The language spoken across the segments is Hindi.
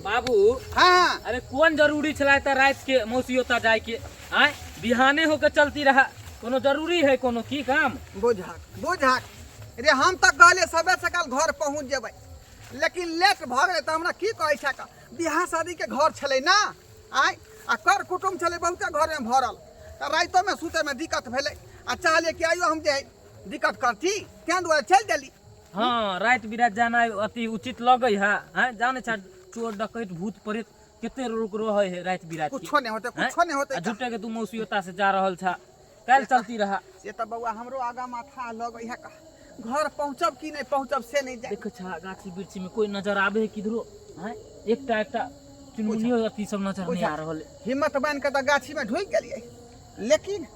बाबू हाँ अरे कौन जरूरी चला था रात के मौसियोता जाए के आए बिहाने होकर चलती रहा कोनो जरूरी है कोनो की काम बुझाक रे हम तक गले सबे सकाल घर पहुंच जेबै लेकिन लेट भ गए त हमरा की कहै छै का बियाह शादी के घर छलै ना आय आ कर कुटुम छलै बहुते घर में भरल त राइतो में सुते में दिक्कत भेलै आ चाहले कि आइयो हम जे दिक्कत करती कें दुआरे चल देली। हाँ रात बिरात जाना अति उचित लगे है हैं जाने छ चोर डकैत भूत प्रेत केते लोग रहे है रात बिरात कुछो नहीं होते झूठे के तू मौसियोता से जा रहल था कल चलती रहा से त बउआ हमरो आगा माथा लगै है का घर पहुंचब कि नहीं पहुंचब से नहीं जाए। देखो छा गाछी बिरछी में कोई नजर आवे है किधरो हैं एकटा चुनमुनियो अति सब नजर नहीं आ रहल हिम्मत बन के त गाछी में ढुक गेलिए लेकिन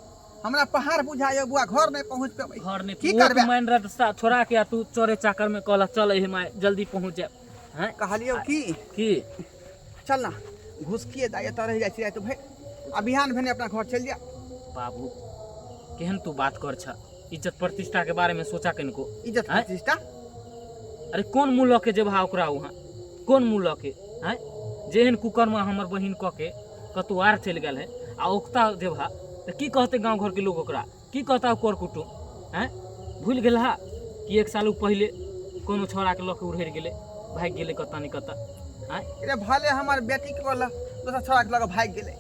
हमरा पहाड़ बुझाय बुआ घर नहीं पहुंच पेबै घर ने की करबे मैन रास्ता छोड़ा के तू चोरे चाकर में कहला चल हे मैं जल्दी पहुंच जाए हैं कहलियो की चल ना घुसकिए दाय त रह जाय तो भाई अभियान भेने अपना घर चल जा। बाबू केहन तू बात कर छ इज्जत प्रतिष्ठा के बारे में सोचा किनको इज्जत प्रतिष्ठा अरे कौन मुँह लके जे भाव ओकरा वहाँ कौन मुँह लके हैं जेहन कुकर्म हमर बहिन क के कतौ आर चल गेल है आ ओकता जे भा तो की कहते गांव घर के लोग ओकरा की कहता कर कुटुम हैं भूल गेल हा कि एक साल पहले कोनो छोरा के लके उड़ेर गेले भाग गेले कता नहीं कता हैं रे भले हमर बेटी के बोला दूसरा छोरा के लगे भाग गेले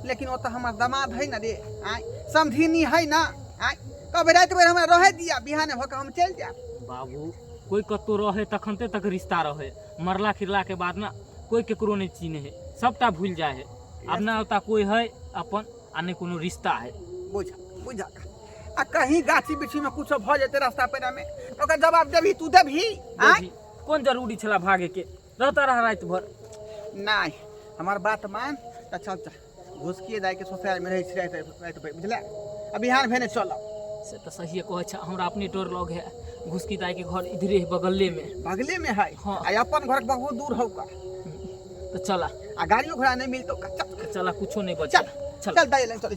लेकिन ओ त हमर दामाद है ना रे आय समधिनी है ना आय कब रात में हमरा रहे दिया बिहाने होकर हम चल जा। बाबू कोई कतो रहे तखनते तक रिश्ता रहे मरला खिरला के बाद ना कोई केकरो नहीं चिन्हे है सबटा भूल जाए है अब ना होता कोई है अपन आ नहीं कोनो रिश्ता है बुझा आ कहीं गाछी बिछी में कुछ भ जेते रास्ता पेरा में ओकर जवाब देबी तू देबी आय कौन जरूरी छला भागे के रहता रहा रात भर नहीं हमार बात मान त चल घुसकिए जाए के सोसाइटी में रही रात बुझला अभियान भेने चल से तो सही कहे छ हमरा अपने डर लग है घुसकी दाई के घर इधरे है बगले में है हाँ आ अपन घर बहुत दूर हो का तो चला आ गाड़ियों घोड़ा नहीं मिलतो का चला कुछो नहीं बचा चल दाई ले चल।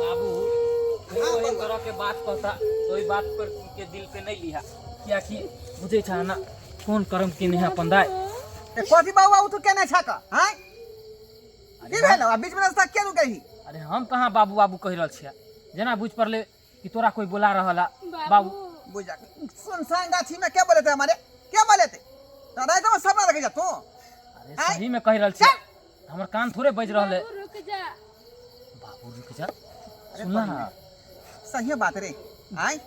बाबू कोई तरह के बात कहता तो ई बात पर के दिल पे नहीं लिया क्या कि बुझे छ ना कौन कर्म के नहीं अपन दाई कथी बाबू उ तो केने छ का हैं की भेलो आ बीच में रास्ता के रुक गई। अरे हम कहाँ बाबू बाबू कह रहल छिया जेना बुझ पड़ले कि तोरा कोई बुला रहला बाबू बुझा सुनसान गाछी में क्या बोले थे हमारे क्या बोले थे तो रात में सब रख जा तू अरे सही में कह रहल छिया हमर कान थोड़े बज रहले बाबू रुक जा सुनना सही बात रे आय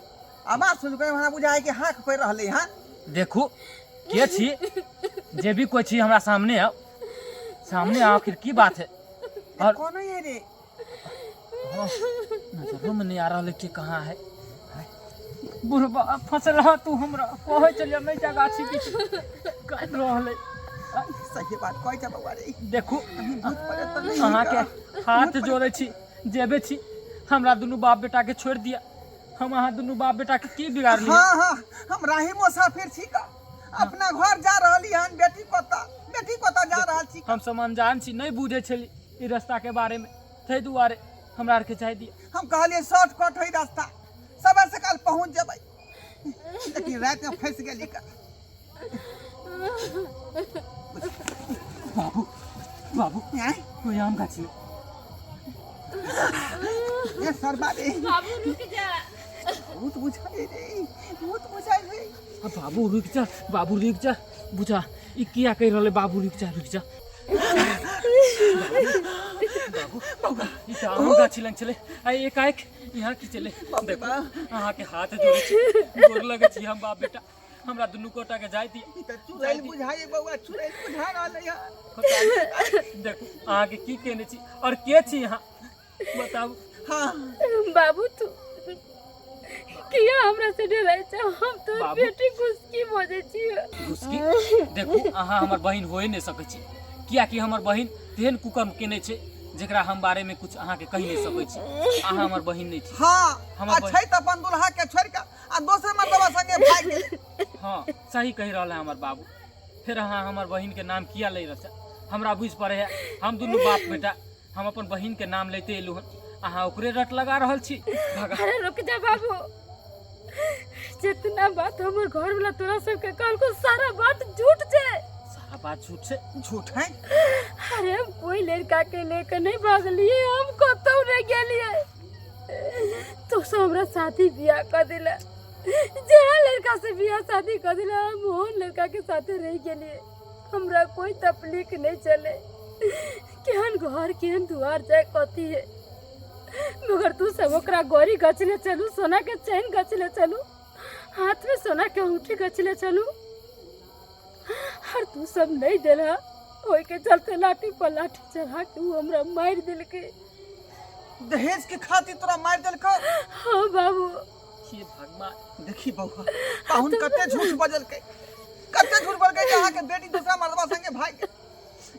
आवाज सुन के हमरा बुझाए कि हाथ पैर रहले हां देखू के छी जे भी कोई छी हमरा सामने आओ सामने आखिर की बात है और कौन है रे नजरों में नहीं आ रहा के कहाँ है बुढ़बा फसल तू हमरा कहे चलिए मैं जा गाछी बीच काट रहले सही बात कह जा बउआ रे देखू अहाँ के हाथ जोड़े छी जेबे छी हमरा दुनू बाप बेटा के छोड़ दिया हम अहाँ दुनू बाप बेटा के की बिगाड़ लिया। हां हम राही मुसाफिर छी का अपना घर जा रहली हन बेटी कोता जा रहल छी हम समान जान छी नहीं बुझे छली ई रास्ता के बारे में थे दुआरे हमरा आर के चाह दिया हम कहलिए शॉर्टकट है रास्ता सब से कल पहुंच जेबै लेकिन रात में फंस गेली का बाबू कोई आम गाछी ये सरबा रे बाबू रुक जा बहुत बुझाई रे बाबू रुक जा बुझा ई किया कह रहले बाबू रुक जा बाबू ई त आम गाछी लंग चले आई एकाएक यहाँ की चले देखो अहाँ के हाथ जोड़े छी गोर लगे छी हम बाप बेटा हमरा दुनू कोटा के जाय दी ई त चुड़ैल बुझाई बउआ चुड़ैल बुझा रहलै है। देखू अहाँ के की केने छी और के छी अहाँ बताऊ। हां बाबू तू किया हमरा से डराय छ? हम तो बाबू। बेटी घुसकी मोजे छी। उसकी देखू अहाँ हमर बहिन होए नहीं सकै छी, किया कि हमर बहिन तेहन कुकर्म केने छै जेकरा हम बारे में कुछ अहाँ के कहि नहीं सकै छी। अहाँ हमर बहिन नहीं छी। हां हमर अच्छा त अपन दुल्हा के छोड़ के आ दोसर मर्दवा संगे भाग गेलै। हाँ सही कहि रहल है हमर बाबू। फिर अहाँ हमर बहिन के नाम किया ले रहल? हमरा बुझ पड़े है हम दुनू बाप बेटा हम अपन बहिन के नाम लेते एलू हन, अहाँ ओकरे रट लगा रहल छी। अरे रुक जा बाबू, जितना बात हमर घर वाला तोरा सब के कहल को सारा बात झूठ छे। सारा बात झूठ से झूठ है। अरे हम कोई लड़का के लेकर नहीं भागलिए, हम कतौ नहीं गेलिए। तो सब हमरा शादी बियाह कर दिला, जहाँ लड़का से बियाह शादी कर दिला हम ओहन लड़का के साथे रह गेलिए। हमरा कोई तकलीफ नहीं चले केहन घर केहन दुआर जाए कथी है, मगर तू सब ओकरा गौरी गचले चलू, सोना के चैन गचले चलू, हाथ में सोना के अंगूठी गचले चलू, और तू सब नहीं देला। ओई के चलते लाठी पर लाठी चढ़ा के ऊ हमरा मार दिल के। दहेज के खातिर तोरा मार देलको? हाँ बाबू। हे भगवान। देखी बउआ पाहुन कते झूठ बजल के, कते झूठ बोल के अहाँ के बेटी दूसरा मर्दवा संगे भाग गेल,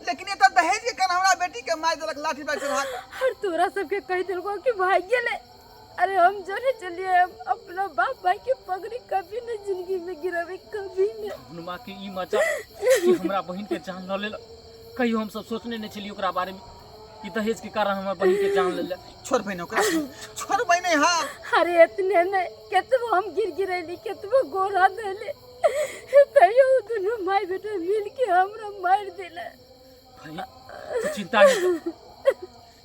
लेकिन ये तो दहेज के कारण हमरा बेटी के मार देलक लाठी पर चढ़ा के। और तोरा सबके कह दिलको कि भाग गेले। अरे हम जोने चलिए, हम अपना बाप भाई के पगड़ी कभी न जिंदगी में गिरावे, कभी न। हनुमा के ई मजा कि हमरा बहिन के जान न लेल, कहियो हम सब सोचने नहीं छलिए ओकरा बारे में कि दहेज के कारण हमर बहिन के जान ले। छोड़ बहन ओकरा, छोड़ बहन। हां अरे इतने नहीं, केतबो हम गिरैली, केतबो गोरा देले, तैयो दुनू माय बेटा मिल के हमरा मार देले। भाई तू चिंता नहीं कर,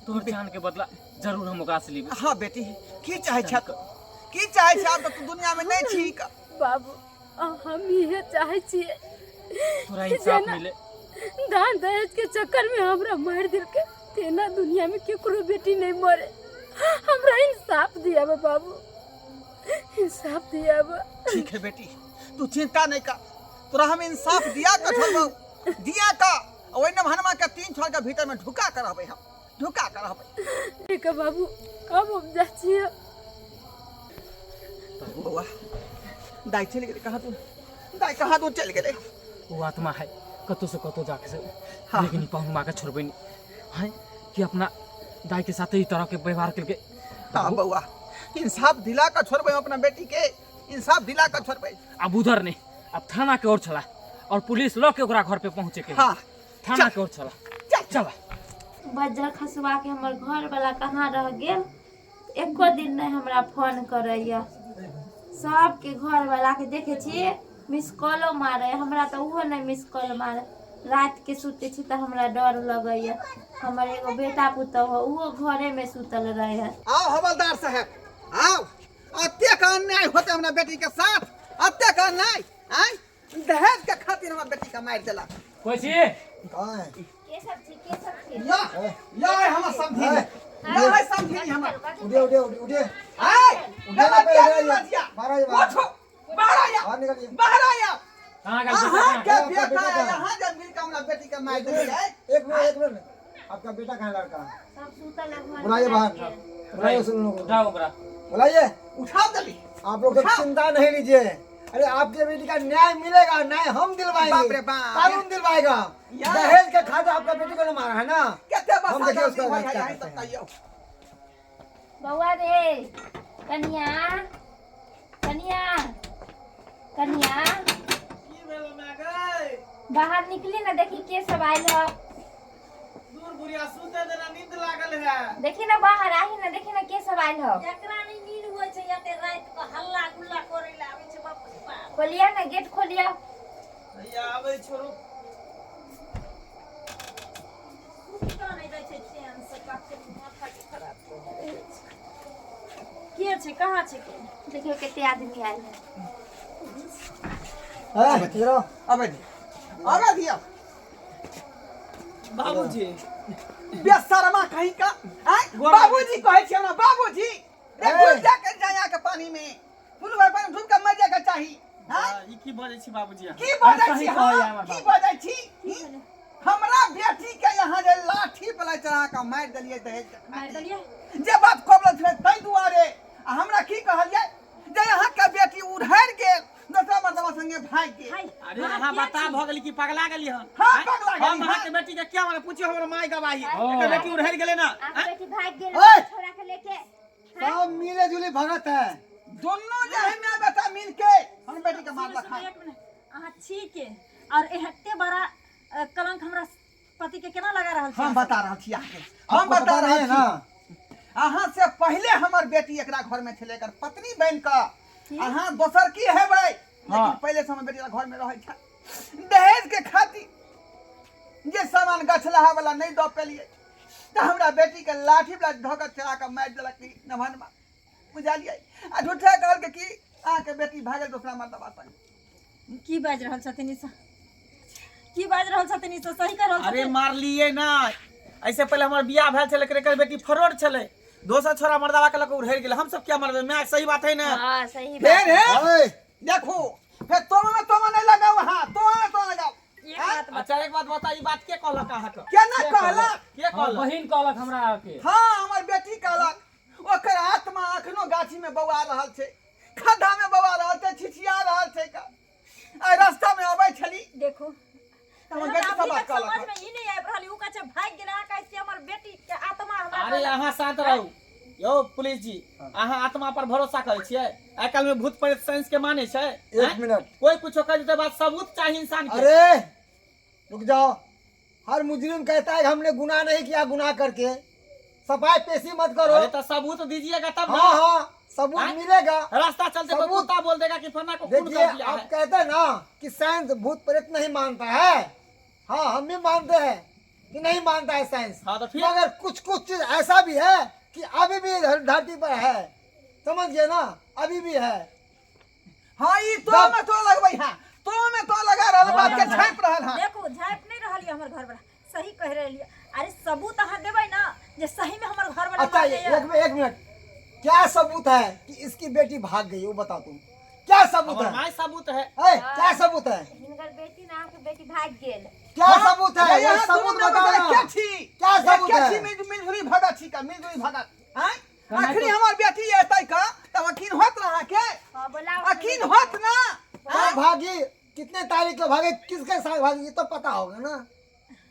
तोहर जान के बदला जरूर हम ओकरा से लेबै। हां बेटी की चाहे छ, की चाहे छ? अब तो तू दुनिया में नहीं छी का बाबू। हम ये चाहे छिए तोरा इंसाफ मिले। दान दहेज के चक्कर में हमरा मार दिल के, तेना दुनिया में केकरो बेटी नहीं मरे। हमरा इंसाफ दिया बा बाबू, इंसाफ दिया बा। ठीक है बेटी तू चिंता नहीं कर, तोरा हम इंसाफ दिया का छोड़बो, दिया का ओइ न हनुमा के 3 छोड़ के भीतर में ढुका करबै, हम ढुका करबै। ठीक है बाबू, अब हम जा छिए। बउआ दाई चल गेले कहाँ? तू दाई कहाँ तू चल गेले? वो आत्मा है कतो से कतो जाके से, हाँ। लेकिन ई पाहुन मां के छोड़बै नहीं है कि अपना दाई के साथ ही तरह के व्यवहार करके। हां बउआ इंसाफ दिला का छोड़बै, अपना बेटी के इंसाफ दिला का छोड़बै। अब उधर नहीं, अब थाना के ओर चला और पुलिस लो के ओकरा घर पे पहुंचे के। हां थाना के ओर चला, चला। बज्जर खसवा के हमर घर वाला कहाँ रह गेल, एको दिन नहीं हमरा फोन करैया। सबके घर वाला के देखे छी मिस कॉलो मारे, हमरा तो उहो नहीं मिस कॉल मारे। रात के सुते छी तो हमरा डर लगैया। हमर एगो बेटा पुतौ हो, उहो घरे में सुतल रहे है। आओ हवलदार साहब आओ, अत्ते का अन्याय होते हमरा बेटी के साथ, अत्ते का अन्याय। आय दहेज के खातिर हमरा बेटी का मार देला। कोई छी के सब छी, के सब छी? या हम समझी, या समझी हम। उठे आय उठे ना पे मारा ये उठो, बाहर आया, बाहर निकलिए। बाहर आया। कहां हां का के बेटा यहां जब मिल के हमरा बेटी का मार देला। एक मिनट आपका बेटा कहाँ लड़का? सब सुतल है घर। बुलाइए बाहर, बुलाइए उन लोगों को, उठाओ ओकरा। बुलाइए। उठा दली। आप लोग तो चिंता नहीं लीजिए, अरे आपके बेटी का न्याय मिलेगा, न्याय हम दिलवाएंगे, बाप रे बाप। कानून दिलवाएगा। दहेज के खातिर आपका बेटी को मारा है ना, केते बस हम देखिए उसका भाई रास्ता यहीं करते तक हैं। कहियो। बउआ रे, कनिया कनिया कनिया की भेलो मागे? बाहर निकली ना, देखी के सब आइल ह। दूर बुढ़िया सुते देना, नींद लागल है। देखी ना बाहर आही ना, देखी ना के सब आइल ह। एकरा नहीं नींद होय छै, एते रात के हल्ला गुल्ला करे ला आबै छै। बाप रे बाप, खोलिया ना, गेट खोलिया। भैया आबै छोरो। सुता नहीं रहै छै चैन से, काके माथा के खराब कर दै छै। के छै, कहाँ छै के? देखियो केते आदमी आइल है। चलो अबे आगा दिया बाबूजी बेशर्मा कहीं का। आय बाबूजी कहै छै ना, बाबूजी रे घुस जा के जाया के पानी में, फुल भर पानी ढूंढ के मर जाए के चाही। हाँ? की बजै छी बाबूजी की बजै छी सही हाँ? कहै हमर की बाबू। बजै छी हमरा बेटी के यहाँ जे लाठी पला चढ़ा के मारि देलियै दहेज के मारि खातिर। देलियै जे बात कहल छलै ताहि दुआरे आ हमरा की कहलियै जे यहाँ के बेटी उधैर गेल दोसरा मर्दवा संगे भाग गेल। हाय अरे अहाँ बता भ गेली कि पगला गेली हन हाँ, पगला गेली, हम अहाँ हाँ। के बेटी के क्या माने पूछियो हमर माय गवाही ओ। एकर बेटी उड़हर गेले ना आप बेटी भाग गेल ओए! छोरा के लेके सब मिले जुले भगत है। दोनों जे है मैं बेटा मिल के हम बेटी के मारला सुनो, खाए। एक मिनट अहाँ छी के और एते बड़ा कलंक हमरा पति के केना लगा रहल हम छी बता रहल छी अहाँके हम आपको बता पता नहीं रहल है छी ना। अहाँ से पहले हमर बेटी एकरा घर में छलै एकर पत्नी बन के अहाँ दोसर की हेबै लेकिन हाँ। पहले से हमर बेटी घर में रहै छै दहेज के खातिर जे सामान गछलहा वाला नहीं दऽ पेलिए त हमरा बेटी के लाठी वाला धोकर चढ़ा के मारि देलक कि नभनमा बुझलिए आ झूठा कहल के कि अहाँ के बेटी भागल दोसरा मर्दवा संग। की बाजि रहल छथिन ई सब की बाजि रहल छथिन ई सब सही कर रहल अरे छथिन मार लिए ना ऐसे पहले हमर बियाह भेल छलै एकर बेटी फरोड छलै दोसर छोरा मर्दावा के लक उड़हर गेलै हम सब क्या मरबे मैं सही बात है ना हां सही फेर है ओए! देखो फिर तुम नहीं लगाओ हाँ तुम लगाओ एक बात अच्छा एक बात बता ई बात के कहलक अहाँ के क्या ना कहला के हमर कहलक बहिन कहलक हमरा के हाँ हमर बेटी कहलक ओकर आत्मा अखनो गाछी में बौआ रहल छै खड्डा में बौआ रहल छै छिछिया रहल छै का आ रास्ता में अबै छली देखो हमर हमरा बेटी अभी सब बात तक समझ कहलक में ई नहीं आबि रहल उ कहै छै भाग गेल अहाँ कहै छी हमर बेटी के आत्मा हमरा अरे अहाँ शांत रहू यो पुलिस जी अहाँ आत्मा पर भरोसा करै छियै आइ काल्हि में भूत प्रेत साइंस के माने छै एक मिनट। कोई कुछो कह देते बात सबूत चाहिए इंसान के अरे रुक जाओ। हर मुजरिम कहता है कि हमने गुनाह नहीं किया, गुनाह करके सफाई पेशी मत करो। अरे तो सबूत दीजिएगा तब ना हाँ हाँ सबूत हाँ? मिलेगा। रास्ता चलते कोई सबूत- कुत्ता बोल देगा कि फन्ना को खून देखिए कर दिया आप है कहते हैं ना कि साइंस भूत प्रेत नहीं मानता है। हाँ हम भी मानते हैं कि नहीं मानता है साइंस। हाँ, तो फिर? मगर कुछ कुछ चीज ऐसा भी है कि अभी भी धरती पर है। समझ गए ना, अभी भी है। हाँ ई तो में तो लगबै हां तो में तो लगा रहल बात के झाँप रहल हां देखो झाँप नहीं रहल हमर घर वाला सही कह रहल अरे सबूत अहाँ देबै ना जे सही में हमर घर वाला अच्छा मारले है। एक मिनट, क्या सबूत है कि इसकी बेटी भाग गई? वो बताओ तुम, क्या सबूत हमार है? माय सबूत है क्या सबूत है? हिनकर बेटी ना के बेटी भाग गेल क्या सबूत है? ये यहाँ सबूत दुनू में बताओ बताओ क्या ना। छी क्या सबूत क्या है? छी मिलजुली भगत छी का मिलजुली भगत हैं कमाई आखिरी तो- हमर बेटी एतै का तब अखिन होत रहा के हां बोलाओ अखिन होत ना कहाँ भागी, कितने तारीख को भागे, किसके साथ भागी, ये तो पता होगा ना।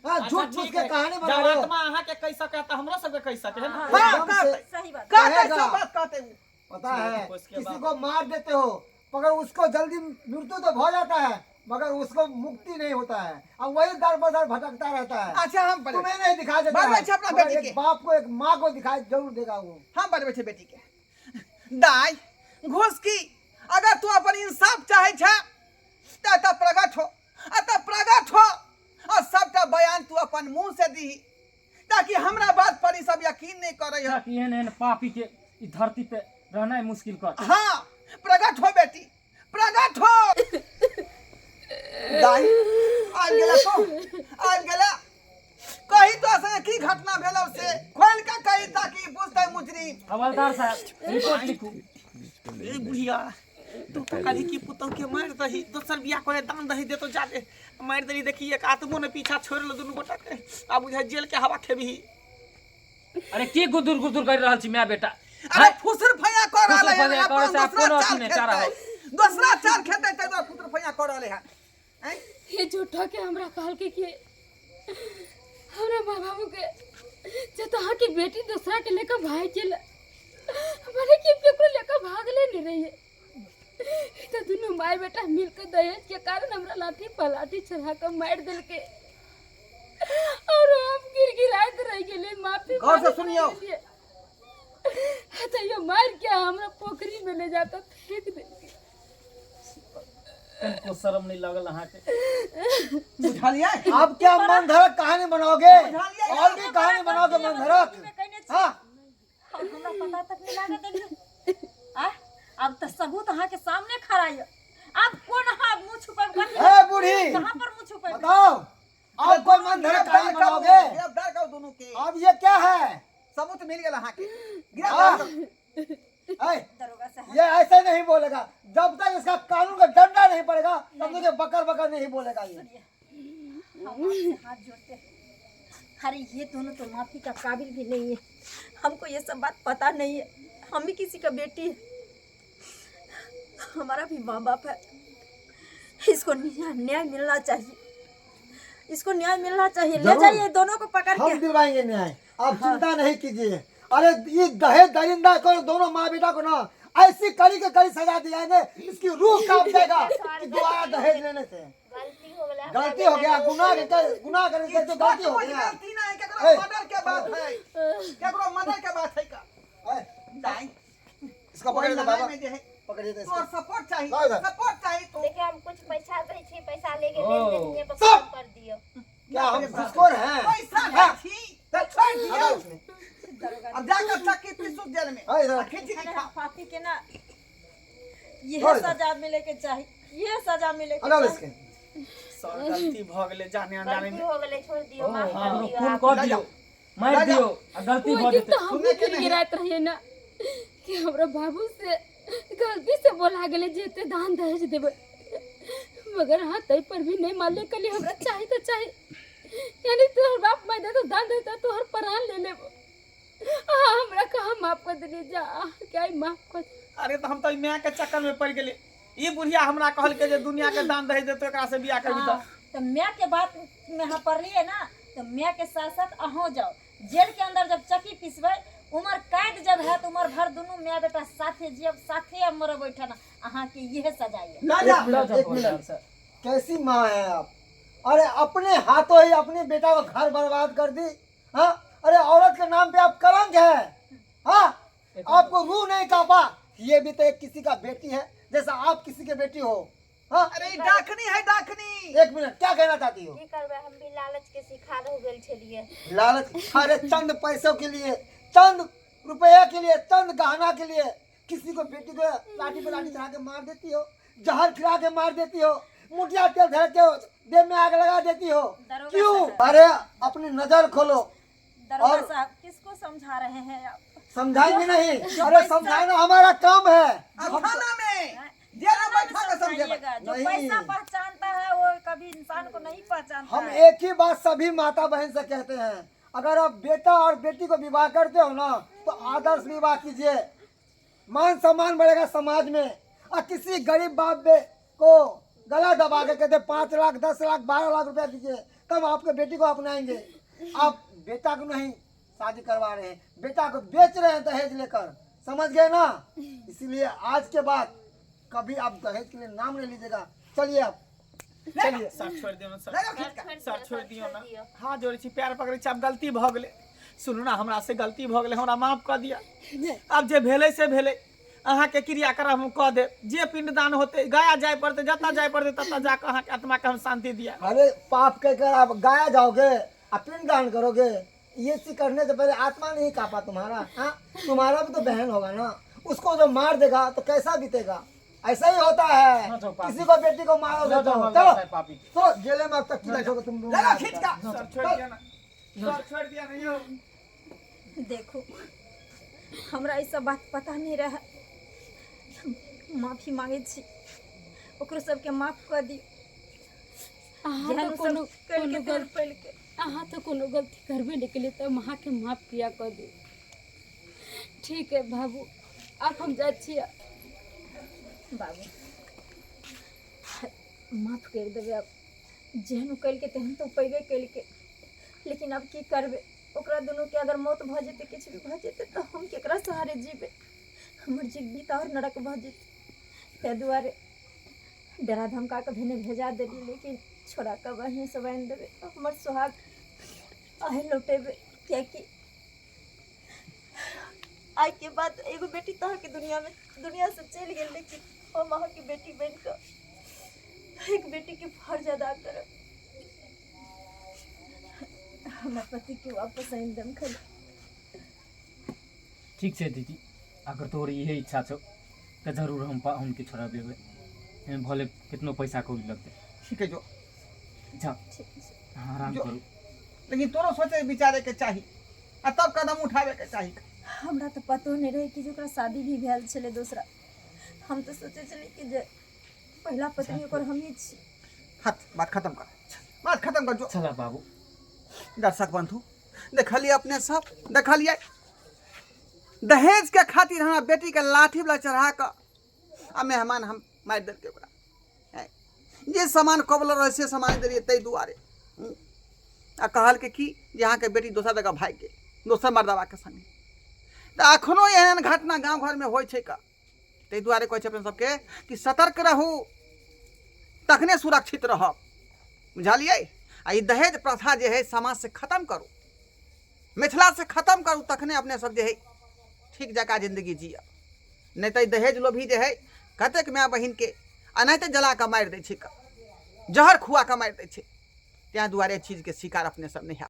हाँ अच्छा, झूठ फूस ठीक के है। कहानी बना जब रहे हो। आत्मा अहाँ के कह सके तो हमरा सब के कह सके है ना हाँ एकदम कहते से सही बात कहते कहेगा। सब बात कहते उ पता है उसके किसी बाद- को मार देते हो मगर उसको जल्दी मृत्यु तो हो जाता है मगर उसको मुक्ति नहीं होता है और वही दर बदर भटकता रहता है। अच्छा हम बड़े तुम्हें नहीं दिखा देता बड़े है, छे अपना मगर बेटी एक के। बाप को एक माँ को दिखाई जरूर देगा वो। हम बड़े छे बेटी के दाई घूस की अगर तू अपन इंसाफ चाहे छे त प्रगट हो प्रगट हो और सबटा बयान तू अपन मुंह से दी ताकि हमरा बात पर ई सब यकीन नहीं करे है। कि एहन एहन पापी के ई धरती पे रहना मुश्किल कर हाँ प्रगट हो बेटी प्रगट हो दाई आज गेला तो आज गेला कही तो संगे की घटना भेल से खोल के कही ताकि पूछते मुजरिम हवलदार साहब रिपोर्ट लिखू ए बुढ़िया तू तो कभी की पुतौ के मार दही दोसर बियाह करे दान दही दे तो जादे मार दही देखी एक आत्मो ने पीछा छोड़ लो दुनु गोटा के आ बुझा जेल के हवा खेबी अरे की गुदुर गुदुर कर रहल छी मैं बेटा अरे फुसर फया कर रहले फुसर फया है करे से अपन कोनो दूसरा अथी नहीं चाल चारा हो। खेते दूसरा चाल खेते ते तो फुसर फया कर रहले है हैं? ये झूठा के हमरा कहल के हमरा माँ बाबू के जे तहाँ की बेटी दूसरा के लेकर भाग गेल हमारे के केकरो लेकर भागले नहीं रही है तो दोनों माई बेटा मिलकर दहेज के कारण हमरा लाठी पलाठी चढ़ा कर मार दिल के और हम गिड़गिड़ाइत रह गेले माफी गौर से सुनियो। तो ये मार क्या हमरा पोखरी में ले जाकर फेंक दे को शर्म नहीं लगल अहाँ के बुझलिए आप क्या मनधरक कहानी बनाओगे और भी कहानी बनाओगे मनधरक? हाँ और हमरा पता तक नहीं लागे देलिए आ अब तो सबूत अहाँ के सामने खड़ा है अब कौन हाथ मुंह छुपाए ए बूढ़ी कहां पर मुंह छुपाए बताओ आप कोई मनधरक कहानी बनाओगे? गिरफ्तार करो दोनों के अब ये क्या है? सबूत मिल गेल अहाँ के हाँ? गिरफ्तार करो ऐ, दरोगा साहब ये ऐसे नहीं बोलेगा, जब तक इसका कानून का डंडा नहीं पड़ेगा तब तक ये बकर बकर नहीं बोलेगा ये। हम आपसे हाथ जोड़ते हैं। अरे ये दोनों तो माफी का काबिल भी नहीं है, हमको ये सब बात पता नहीं है, हम भी किसी का बेटी है, हमारा भी माँ बाप है, इसको न्याय मिलना चाहिए, इसको न्याय मिलना चाहिए। ले जरूर। जाइए दोनों को पकड़ हम के। दिलवाएंगे न्याय, आप चिंता नहीं कीजिए। अरे ये दहेज दरिंदा को दोनों माँ बेटा को ना ऐसी कड़ी के कड़ी सजा दिलाएंगे, इसकी रूह कांप जाएगा कि दोबारा दहेज लेने से गलती हो गया, गुनाह करने से तो गलती हो गया। गलती ना है, केकरो मर्डर के बात है, केकरो मर्डर के बात है का। दाई इसका पकड़ दे बाबा, में जे है पकड़िए दे और सपोर्ट चाहिए, लाओ इधर। सपोर्ट चाहिए तो देखिए हम कुछ पैसा दे छी, पैसा लेके ओ। लेन देन में सब। कर दियो। क्या हम घुसखोर हैं? पैसा हाँ। है थी तो छोड़ दियो। हटाओ इसमें। अब जाकर चक्की पिसू जेल में हाँ, इधर। खिचड़ी अरे खा। पापी के ना ये और सजा मिले के चाहिए, ये सजा मिले के हटाओ चाहिए। इसके। सर गलती भ गेले जाने अनजाने गलती में। हो गेले, छोड़ दियो, माफ कर हाँ, दियो। खून आप। कर दियो, मार दियो, आ गलती वो हो दिन जेते। तो हम सुने के भी नहीं। गिरात रहे ना कि हमरा बाबू से गलती से बोला गेले जेते दान दहेज देबे, मगर हाँ तई पर भी नहीं मान ले कली हमरा चाहिए तो चाहिए, यानी तोहर बाप मैदा तो दान देता तोहर प्राण ले लेबो। हमरा कहाँ माफ कर दिली जा, क्या ही माफ कर। अरे तो हम तो मैं के चक्कर में पड़ गेले। ई बुढ़िया हमरा कहल के जे दुनिया के दान दहेज देतो एकरा से बियाह करबी हाँ, तो मैं के बात में हाँ पढ़लिए ना, तो मैं के साथ साथ अहों जाओ जेल के अंदर। जब चक्की पिसबे उमर कैद जब है तो उमर भर दोनों मैं बेटा साथे जब साथे अब मर बैठा ना, अहाँ के यह सजाइए। ना एक मिनट, एक मिनट, कैसी माँ है आप? अरे अपने हाथों ही अपने बेटा का घर बर्बाद कर दी। हाँ, अरे औरत के नाम पे आप कलंक है। हाँ, आपको रूह नहीं कांपा? ये भी तो एक किसी का बेटी है जैसा आप किसी के बेटी हो। हाँ, अरे ई डाकनी है डाकनी। एक मिनट, क्या कहना चाहती हो? की करबे, हम भी लालच के शिकार हो गेल छलिए। लालच? अरे चंद पैसों के लिए, चंद रुपया के लिए, चंद गहना के लिए किसी को बेटी को लाठी पे लाठी चढ़ा के मार देती हो, जहर खिला के मार देती हो, मुठिया तेल धर के देह में आग लगा देती हो। दरोगा क्यों? साहब। अरे अपनी नजर खोलो। दरोगा और- साहब किसको समझा रहे हैं आप? समझाएंगे नहीं? अरे समझाना हमारा काम है। अब थाना में जेल में बैठा के समझेगा। समझाइएगा। जो नहीं। पैसा पहचानता है वो कभी इंसान को नहीं पहचानता हम है। एक ही बात सभी माता बहन से कहते हैं, अगर आप बेटा और बेटी को विवाह करते हो ना तो आदर्श विवाह कीजिए, मान सम्मान बढ़ेगा समाज में। और किसी गरीब बाप बे को गला दबा के कहते 5 लाख 10 लाख 12 लाख रुपया दीजिए तब आपके बेटी को अपनाएंगे। आप बेटा को नहीं शादी करवा रहे हैं, बेटा को बेच रहे हैं दहेज लेकर, समझ गए ना? इसीलिए आज के बाद कभी आप दहेज के लिए नाम नहीं लीजिएगा। चलिए आप, चलिए। सर छोड़ दियो ना सर। छोड़ सर दियो, छोड़ दियो ना। दियो। हाथ जोड़े छी, पैर पकड़े छी, अब गलती भ गेले। सुनू ना, हमरा से गलती भ गेले, हमरा माफ कर दिया। अब जे भेले से भेले, अहाँ के क्रियाक्रम हम कह दे, जे पिंडदान होते गया जाय पड़ते, जता जाय पड़ते तता जाकर अहाँ के आत्मा के हम शांति दिया। अरे पाप कहकर आप गाया जाओगे और पिंडदान करोगे, ये चीज करने से पहले आत्मा नहीं कापा तुम्हारा? हाँ, तुम्हारा भी तो बहन होगा ना, उसको जो मार देगा तो कैसा बीतेगा? ऐसा ही होता है, हाँ, तो पापी। किसी को बेटी को मारोगे तो चलो पापी। तो जेल में अब तक बैठोगे तुम लोग। लगा खींच का। सर छोड़ दिया ना, सर छोड़ दिया नहीं हो। देखो हमरा ई सब बात पता नहीं रहा, माफी मांगे छी, ओकरो सबके माफ कर दी। अहाँ जेहन तो उ कोनो सब कल के कोनो तेल गलती पल के अहाँ तो कोनो गलती करबे नहीं केली तो अहाँ के माफ किया कर दी। ठीक है बाबू, अब हम जाए छियै। बाबू माफ कर देवे, अब जेहन उ कल के तेहन तो पहले कल के, लेकिन अब की करबे? ओकरा दोनों के अगर मौत भ जेते, किछ भी भ जेते तो हम केकरा सहारे जीबे? हमर जिंदगी तो और नरक भ जेते। ते दुआरे डरा धमका के भेने भेजा देली, लेकिन छोड़ा के बहिन सब आनि देवे, हमर सुहाग आहे लौटेबे। कियाकि आई के बाद एगो बेटी तह के दुनिया से चल गेल, लेकिन हम अहाँ की बेटी बन कर एक बेटी के फर्ज अदा करब। हमारे पति के वापस आइन दम खल। ठीक छै दीदी, अगर तोहर इहे इच्छा छौ तो जरूर हम के छोड़ा देबै, एहिमे भले कितनो पैसा कौड़ी लगतै। ठीक है जो, जाओ आराम जो- करू। लेकिन तोरो सोचे विचारे के चाही आ तब कदम उठावे के चाही। हमरा तो पतो नहीं रहे कि जोकरा शादी भी भेल छले दूसरा, हम तो सोचे चली कि जे पहला पत्नी ओकर हम ही छी। हट बात खत्म कर, बात खत्म कर जो। चला बाबू। दर्शक बंधु देखलिए अपने सब, देखलिए दहेज के खातिर हमारा बेटी के लाठी वाला चढ़ा कर आ मेहमान हम मार दे के ओकरा हैं। जे सामान कबल रहे से सामान दिलिए तै दुआरे आ कहल के कि यहाँ के बेटी दोसर जगह भाग गेल दोसर मर्दवा के संगे। तो अखनो एहन घटना गांव घर में होइ छै का, तै दुआरे कहै छै अपन सबके कि सतर्क रहू तखने सुरक्षित रहब, बुझलिए। आ ई दहेज प्रथा जे है समाज से खत्म करू, मिथिला से खत्म करू, तखने अपने सब जे है ठीक जका जिंदगी जिया। नहीं तो दहेज लोभी जे है कतेक माय बहिन के अनाहिते जला के मारि दै छै, जहर खुआ के मारि दै छै। तैं दुआरे चीज के शिकार अपने सब नहीं